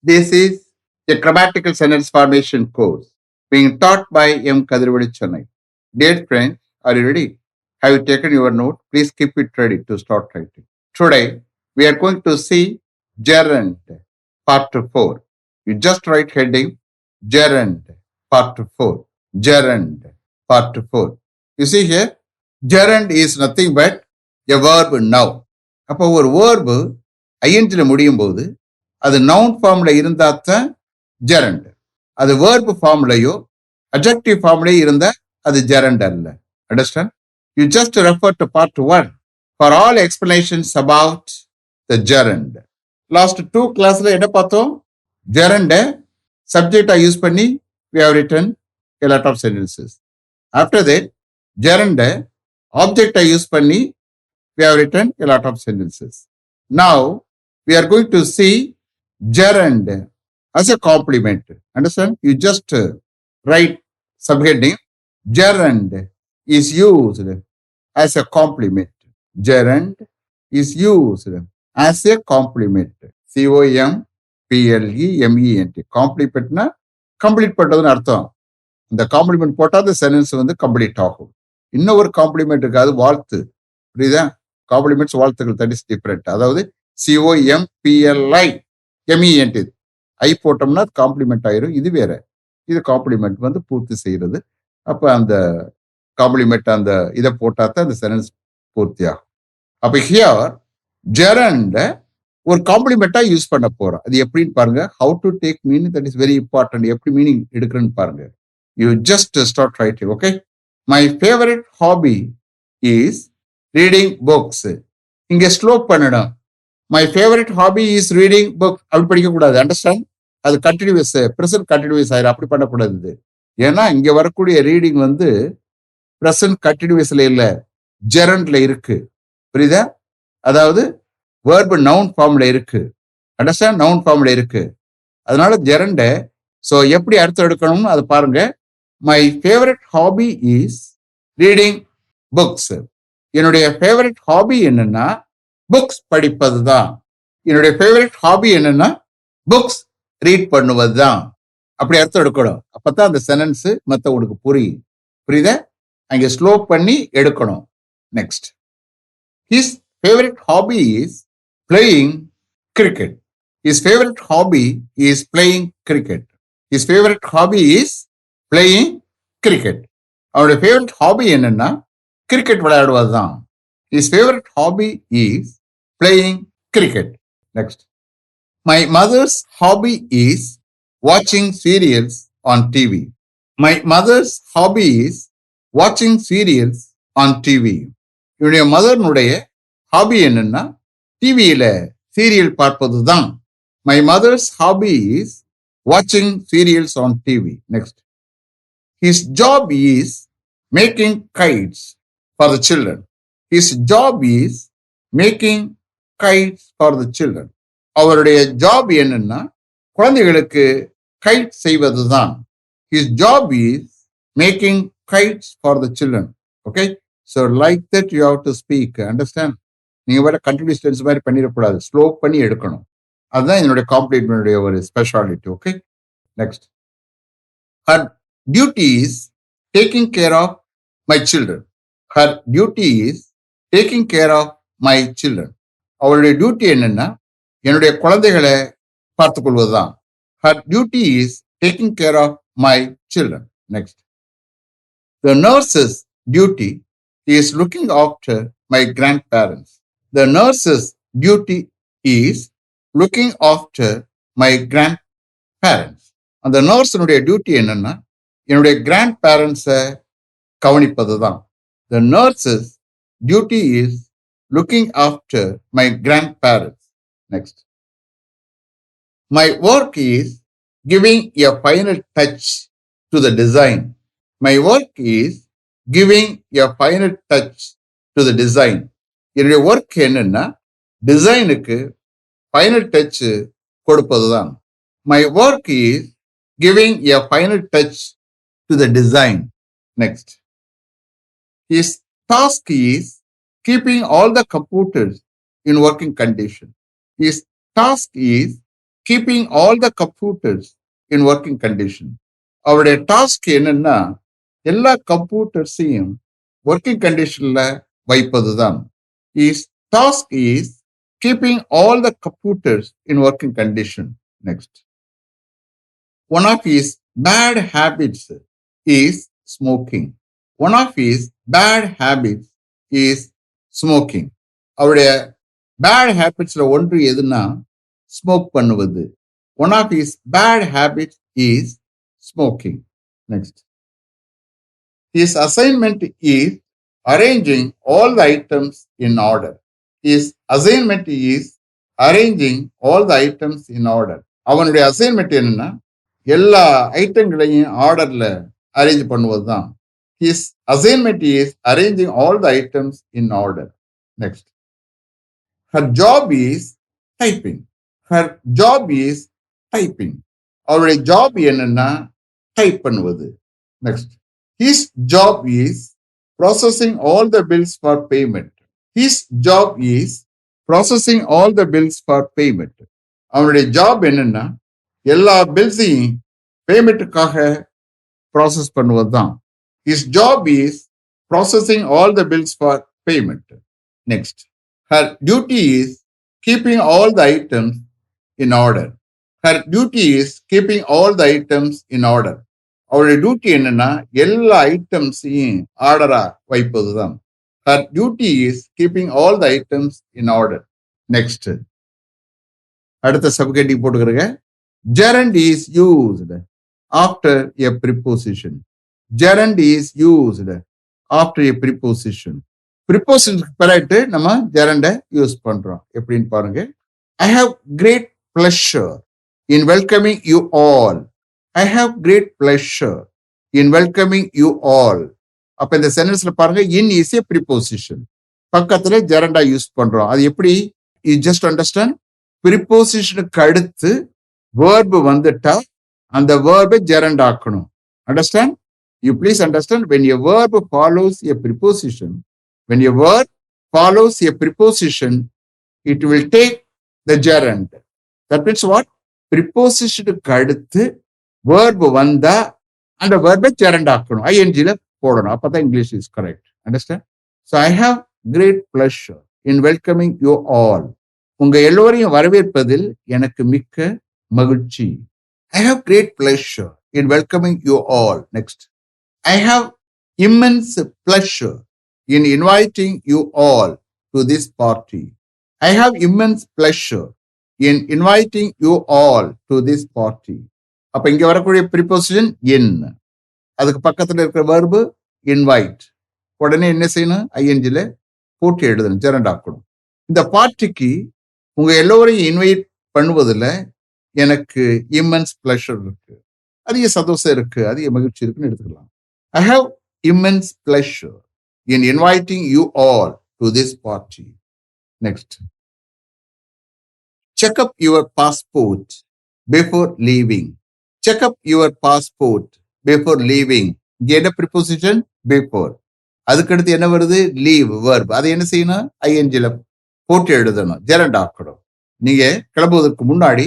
This is a grammatical sentence formation course being taught by M. Kadirvadi Chennai. Dear friends, are you ready? Have you taken your note? Please keep it ready to start writing. Today, we are going to see gerund part 4. You just write heading gerund part 4. Gerund part 4. You see here, gerund is nothing but a verb now. அப்போ ஒரு verb ஐஎன்ஜில முடியும் போது அது noun ஃபார்ம்ல இருந்தா தான் gerund. அது verb ஃபார்ம்லயோ adjective ஃபார்ம்லயோ இருந்தா அது ஜெரண்ட் அல்ல. Understand? You just refer to part 1 for all explanations about the gerund. Last 2 கிளாஸ்ல என்ன பார்த்தோம்? ஜெரண்ட சப்ஜெக்டா யூஸ் பண்ணி we have written a lot of sentences. After that, gerund object use பண்ணி we have written a lot of sentences. Now, we are going to see gerund as a complement. Understand? You just write subheading. Gerund is used as a complement. Gerund is used as a complement. complement. Complement na complete பண்றதுன்னு அர்த்தம். இந்த complement போட்டா அந்த sentence வந்து complete ஆகும். இன்னொரு complement இருக்காது, வாழ்த்து. புரியுதா? காம்ப்ளிமெண்ட்ஸ் வாழ்த்துக்கள், தட் இஸ் டிஃபரெண்ட். அதாவது COMPLIMENT ஐ போட்டோம்னா காம்ப்ளிமெண்ட் ஆயிரும். இது வேற. இது காம்ப்ளிமெண்ட் வந்து பூர்த்தி செய்யறது. அப்ப அந்த காம்ப்ளிமெண்ட் அந்த இதை போட்டா தான் அந்த சென்டென்ஸ் பூர்த்தி ஆகும். அப்ப ஹியர் ஜெரண்ட் ஒரு காம்ப்ளிமெண்டா யூஸ் பண்ண போறோம். அது எப்படின்னு பாருங்க. How to take meaning, that is very important. எப்படி மீனிங் எடுக்கிறேன்னு பாருங்க. You just start writing. Okay, my favourite hobby is reading books. இங்க ஸ்லோ பண்ணணும். My favourite hobby is reading book அப்படி படிக்க கூடாது. அண்டர்ஸ்டாண்ட்? அது கண்டினியூஸ், பிரசன்ட் கண்டினியூஸ் ஆயிரும். அப்படி பண்ணக்கூடாது. ஏன்னா இங்க வரக்கூடிய ரீடிங் வந்து பிரசன்ட் கண்டினியூஸ்ல இல்ல, ஜெரண்ட்ல இருக்கு. புரியுதா? அதாவது வேர்ப் நவுன் ஃபார்ம்ல இருக்கு. அண்டர்ஸ்டாண்ட்? நவுன் ஃபார்ம்ல இருக்கு. அதனால ஜெரண்ட சோ எப்படி அர்த்தம் எடுக்கணும்னு அதை பாருங்க. My favourite hobby is reading books. என்னுடைய ஃபேவரட் ஹாபி என்னன்னா புக்ஸ் படிப்பது தான். என்னுடைய ஃபேவரட் ஹாபி என்னன்னா புக்ஸ் ரீட் பண்ணுவது தான். அப்படி அர்த்தம் எடுக்கணும். அப்பதான் அந்த சென்டென்ஸ் மற்றவங்களுக்கு புரியும். புரியுதா? அங்க ஸ்லோ பண்ணி எடுக்கணும். Next, his favourite hobby is playing cricket. His favorite hobby is playing cricket. His favorite hobby is playing cricket. அவருடைய ஃபேவரட் ஹாபி என்னன்னா கிரிக்கெட் விளையாடுவது தான். His favorite hobby is playing cricket. Next, my mother's hobby is watching serials on TV. My mother's hobby is watching serials on TV. இவருடைய மதர்னுடைய hobby என்னன்னா டிவியில serial பார்ப்பது தான். My mother's hobby is வாட்சிங் serials on TV. Next, his job is making kites for the children. His job is making kites for the children. அவருடைய job என்னன்னா குழந்தைகளுக்கு kite செய்வது தான். His job is making kites for the children. Okay, so like that you have to speak. Understand? நீங்க வேற continuous tense மாதிரி பண்ணிடக்கூடாது, slow பண்ணி எடுக்கணும். அதுதான் என்னுடைய காம்ப்ளிமெண்டுடைய ஒரு speciality. Okay, next, her duty is taking care of my children. Her duty is taking care of my children. அவருடைய டியூட்டி என்னன்னா என்னுடைய குழந்தைகளை பார்த்துக் கொள்வதுதான். Her duty is taking care of my children. Next, the nurse's duty is looking after my grandparents. The nurse's duty is looking after my grandparents. அந்த நர்ஸனுடைய duty என்னன்னா என்னுடைய grand பேரண்ட்ஸை கவனிப்பது தான். The nurse's duty is looking after my grandparents. Next, my work is giving a final touch to the design. My work is giving a final touch to the design. என்னுடைய work என்னன்னா டிசைனுக்கு final touch கொடுப்பது தான். My work is giving a final touch to the design. Next, his task is keeping all the computers in working condition. His task is keeping all the computers in working condition. அவருடைய task என்னன்னா எல்லா கம்ப்யூட்டர்ஸையும் working கண்டிஷன்ல வைப்பதுதான். His task is keeping all the computers in working condition. Next. One of his bad habits is smoking. One of his bad habits is smoking. அவருடைய bad ஹேபிட்ஸ்ல ஒன்று எதுன்னா smoke பண்ணுவது. One of his bad habits is smoking. Next. His assignment is arranging all the items in order. His assignment is arranging all the items in order. அவனுடைய assignment என்னன்னா எல்லா ஐட்டங்களையும் ஆர்டர்ல arrange பண்ணுவதுதான். His assignment is arranging all the items in order. Next. Her job is typing. Her job is typing. அவருடைய job என்னன்னா type பண்ணுவது. Next. His job is processing all the bills for payment. His job is processing all the bills for payment. அவனுடைய job என்னன்னா எல்லா பில்ஸையும் பேமெண்ட்டுக்காக process பண்ணுவதுதான். His job is processing all the bills for payment. Next. Her duty is keeping all the items in order. Her duty is keeping all the items in order. அவருடைய duty என்னன்னா எல்லா ஐட்டம்ஸையும் ஆர்டரா வைப்பதுதான். Her duty is keeping all the items in order. Next. அடுத்த subheading போட்டுக்கிறங்க. Gerund is used after a preposition. Gerund is used after a preposition. ப்ரிப்போசிஷனுக்கு பிறகு நம்ம ஜெரண்டை use பண்றோம். எப்படின்னு பாருங்க. I have great pleasure in welcoming you all. I have great pleasure in welcoming you all. அப்ப இந்த சென்டென்ஸ்ல பாருங்க in is a preposition. பக்கத்துல ஜெரண்டா use பண்றோம். அது எப்படி? You just understand. ப்ரிப்போசிஷனுக்கு அடுத்து வேர்பு வந்துட்டா அந்த வேர்பை ஜெரண்ட் ஆக்கணும். Understand? You please understand, when a verb follows a preposition, when a word follows a preposition, it will take the gerund. That means what? Preposition-க்கு அடுத்து verb வந்தா அந்த verb gerund ஆக்கணும். ing-ல போடணும். அப்பதான் English is correct. Understand? So I have great pleasure in welcoming you all. உங்க எல்லோரையும் வரவேற்பதில் எனக்கு மிக்க மகிழ்ச்சி. I have great pleasure in welcoming you all. Next. I have immense pleasure in inviting you all to this party. I have immense pleasure in inviting you all to this party. அப்ப இங்க வரக்கூடிய preposition in. அதுக்கு பக்கத்துல இருக்கிற verb invite. உடனே என்ன செய்யணும்? ing-ல போட்டு எழுதணும். ஜெரண்ட் ஆக்கணும். இந்த பார்ட்டிக்கு உங்க எல்லோரையும் இன்வைட் பண்ணுவதில் எனக்கு இம்மென்ஸ் பிளஷர் இருக்கு, அதிக சந்தோஷம் இருக்கு, அதிக மகிழ்ச்சி இருக்குன்னு எடுத்துக்கலாம். I have immense pleasure in inviting you all to this party. Next. Check up your passport before leaving. Check up your passport before leaving. இங்க என்ன preposition? Before. அதுக்கடுத்து என்ன வருது? Leave verb. அதை என்ன செய்யணும்? ing-ல போட்டு எழுதணும், ஜெரண்ட் ஆக்கணும். நீங்க கிளம்புவதற்கு முன்னாடி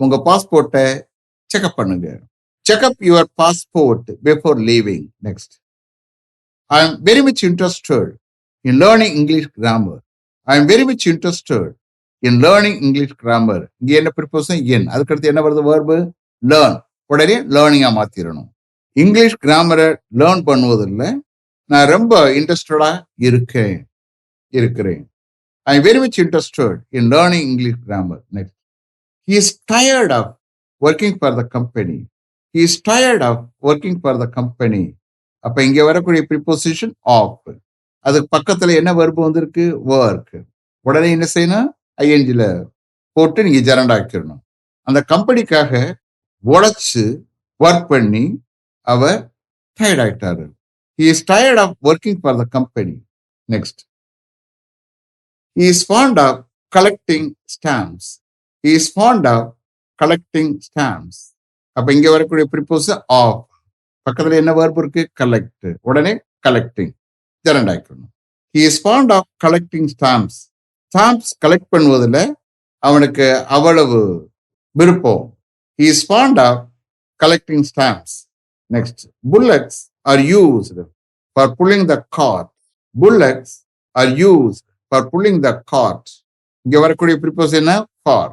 உங்க பாஸ்போர்ட்டை செக்அப் பண்ணுங்க. Check up your passport before leaving. Next. I am very much interested in learning English grammar. I am very much interested in learning English grammar. இங்க என்ன preposition? in. அதுக்கடுத்து என்ன வருது? verb learn. உடனே லேர்னிங்கா மாத்திரணும். இங்கிலீஷ் கிராமரை லேர்ன் பண்ணுவதில்ல நான் ரொம்ப இன்ட்ரெஸ்டடா இருக்கிறேன். I am very much interested in learning English grammar. Next. He is tired of working for the company. He is tired of working for the company. அப்ப இங்க வரக்கூடிய preposition of. அதுக்கு பக்கத்துல என்ன verb வந்திருக்கு? work. உடனே என்ன செய்யணும்? ing-ல போட்டு நீங்க ஜெரண்ட் ஆக்கிடணும். அந்த கம்பெனிக்காக உழைச்சு ஒர்க் பண்ணி அவர் டயர்ட் ஆயிட்டாரு. He is tired of working for the company. Next. He is fond of collecting stamps. He is fond of collecting stamps. அப்ப இங்க வரக்கூடிய preposition of. பக்கத்துல என்ன verb இருக்கு? collect. உடனே collecting ஜெரண்ட் ஆக்கணும். He is fond of collecting stamps. Stamps collect பண்ணுவதில் அவனுக்கு அவ்வளவு விருப்பம். He is fond of collecting stamps. Next, bullocks are used for pulling the cart. Bullocks are used for pulling the cart. இங்க வரக்கூடிய ப்ரிப்போஸ் என்ன? for.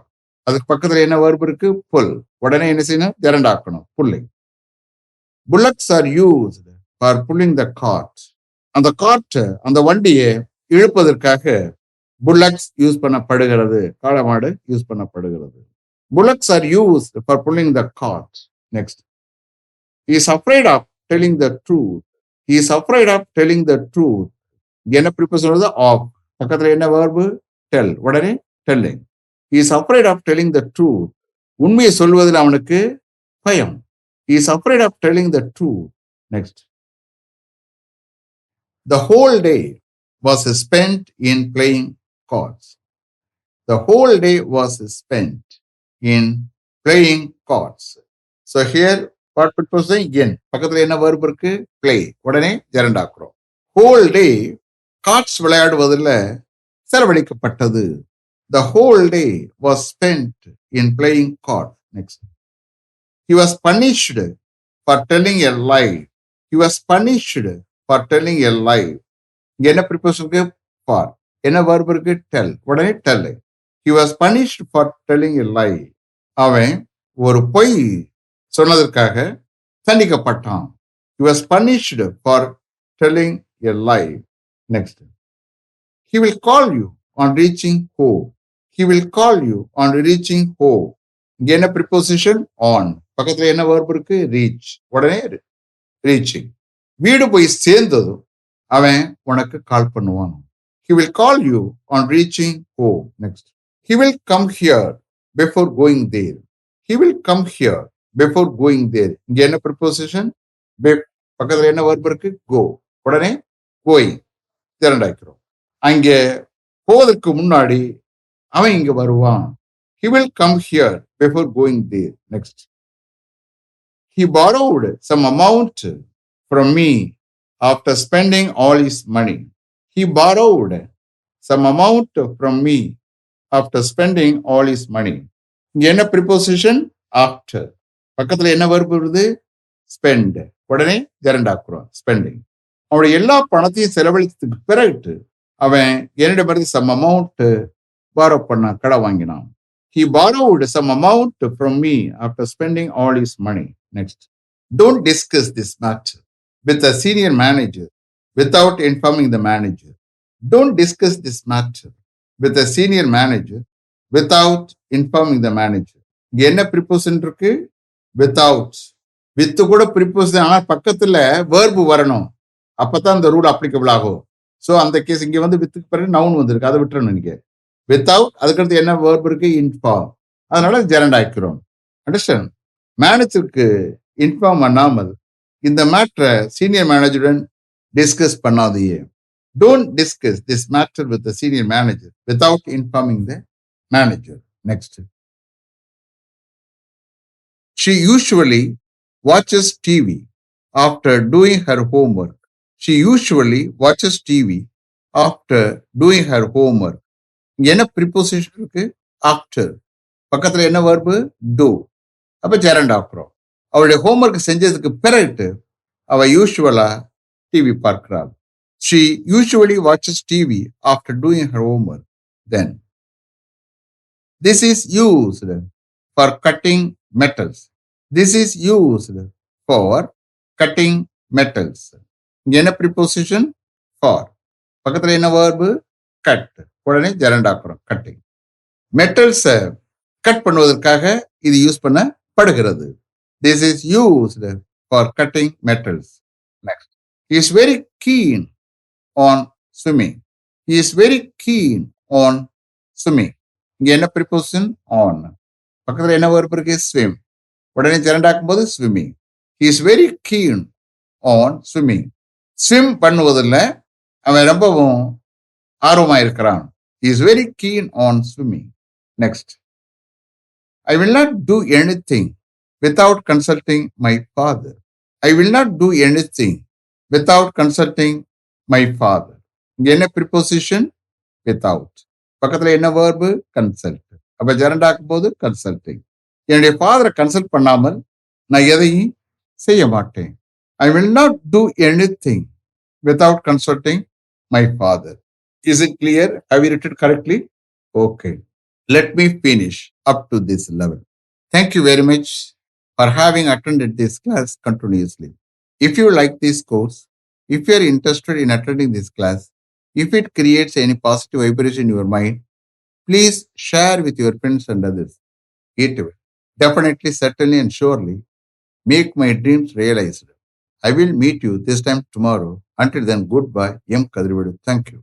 அதுக்கு பக்கத்துல என்ன verb இருக்கு? pull. உடனே என்ன செய்யணும்? gerund ஆக்கணும். pulling. Bullocks are used for pulling the cart. அந்த கார்ட், அந்த வண்டியை இழுப்பதற்காக புல்லக்ஸ் யூஸ் பண்ணப்படுகிறது. காளமாடு யூஸ் பண்ணப்படுகிறது. Bullocks are used for pulling the cart. Next, he is afraid of telling the truth. He is afraid of telling the truth. என்ன ப்ரிப்போஸ் வருது? of. பக்கத்துல என்ன verb? tell. உடனே telling. He is afraid of telling the truth. உண்மையை சொல்வதில் அவனுக்கு பயம். He is afraid of telling the truth. Next, the whole day was spent in playing cards. The whole day was spent in playing cards. So here, what purpose in? பக்கத்துல என்ன verb இருக்கு? play. உடனே gerund ஆக்குறோம். whole day cards விளையாடுவதில் செலவழிக்கப்பட்டது. The whole day was spent in playing cards. Next, he was punished for telling a lie. He was punished for telling a lie. இங்க என்ன ப்ரிப்போஸ் இருக்கு? for. என்ன verb இருக்கு? tell. உடனே tell. He was punished for telling a lie. அவன் ஒரு பொய் சொன்னதற்காக தண்டிக்கப்பட்டான். He was punished for telling a lie. Next, he will call you on reaching home. He will call you on reaching home. இங்க என்ன preposition? on. பக்கத்துல என்ன verb இருக்கு? reach. உடனே reaching. வீடு போய் சேர்ந்ததும் அவன் உனக்கு கால் பண்ணுவான். He will call you on reaching home. Next, he will come here before going there. He will come here before going there. இங்க என்ன preposition? பக்கத்துல என்ன verb இருக்கு? go. உடனே going. திரண்டாக்கிறோம். அங்கே போவதற்கு முன்னாடி அவன் இங்க வருவான். He will come here before going there. Next, he borrowed some amount from me after spending all his money. He borrowed some amount from me after spending all his money. இங்க என்ன preposition? after. பக்கத்துல என்ன verb வருது? spend. உடனே gerund ஆக்குறோம். spending. அவனுடைய எல்லா பணத்தையும் செலவழித்ததுக்கு பிறகு அவன் என்னிடமிருந்து some amount borrow பண்ண கடை வாங்கினான். He borrowed some amount from me after spending all his money. Next, don't discuss this matter with a senior manager without informing the manager. Don't discuss this matter with a senior manager without informing the manager. இங்க என்ன preposition இருக்கு? without. With கூட preposition, ஆனா பக்கத்துல verb வரணும். அப்பதான் இந்த rule applicable ஆகும். சோ அந்த கேஸ் இங்க வந்து வித்துக்கு பிறகு நவுன் வந்திருக்கு, அதை விட்டுறணும். நீங்க வித்தவுட், அதுக்கடுத்து என்ன verb இருக்கு? இன்ஃபார்ம். அதனால ஜெரண்ட் ஆக்கிறோம். அண்டர்ஸ்டாண்ட்? மேனேஜருக்கு இன்ஃபார்ம் பண்ணாமல் இந்த மேட்டரை சீனியர் மேனேஜருடன் டிஸ்கஸ் பண்ணாதையே. Don't discuss this matter with the senior manager without informing the manager. Next, she usually watches TV after doing her homework. She usually watches TV after doing her homework. இங்க என்ன preposition இருக்கு? After. பக்கத்துல என்ன verb? do. அப்ப gerund ஆக்குறோம். அவளுடைய homework செஞ்சதுக்கு பிறகு அவ யூசுவலா டிவி பார்க்கிறாள். She usually watches TV after doing her homework. Then, this is used for cutting metals. This is used for cutting metals. இங்க என்ன ப்ரிப்போசிஷன்? for. பக்கத்துல என்ன verb? cut. உடனே ஜெரண்ட் ஆக்குறோம். கட்டிங். மெட்டல்ஸை கட் பண்ணுவதற்காக இது use பண்ணப்படுகிறது. This is used for cutting metals. Next, he is very keen on swimming. He is very keen on swimming. இங்க என்ன preposition? on. பக்கத்துல என்ன verb இருக்கு? swim. உடனே ஜெரண்ட் ஆக்கும்போது swimming. He is very keen on swimming. swim பண்ணுவதில் அவன் ரொம்பவும் ஆர்வமா இருக்கிறான். He is very keen on swimming. Next, I will not do anything without consulting my father. I will not do anything without consulting my father. இங்க என்ன preposition? without. பக்கத்துல என்ன verb? consult. அப்ப ஜெரண்ட் ஆக்கும் போது consulting. என்னுடைய ஃபாதரை consult பண்ணாமல் நான் எதையும் செய்ய மாட்டேன். I will not two anything without consulting my father. Is it clear? Have you written correctly? Okay. Let me finish up to this level. Thank you very much for having attended this class continuously. If you like this course, if you are interested in attending this class, if it creates any positive vibration in your mind, please share with your friends and others. It will definitely, certainly, and surely make my dreams realized. I will meet you this time tomorrow. Until then, goodbye. M. Kadrivedu. Thank you.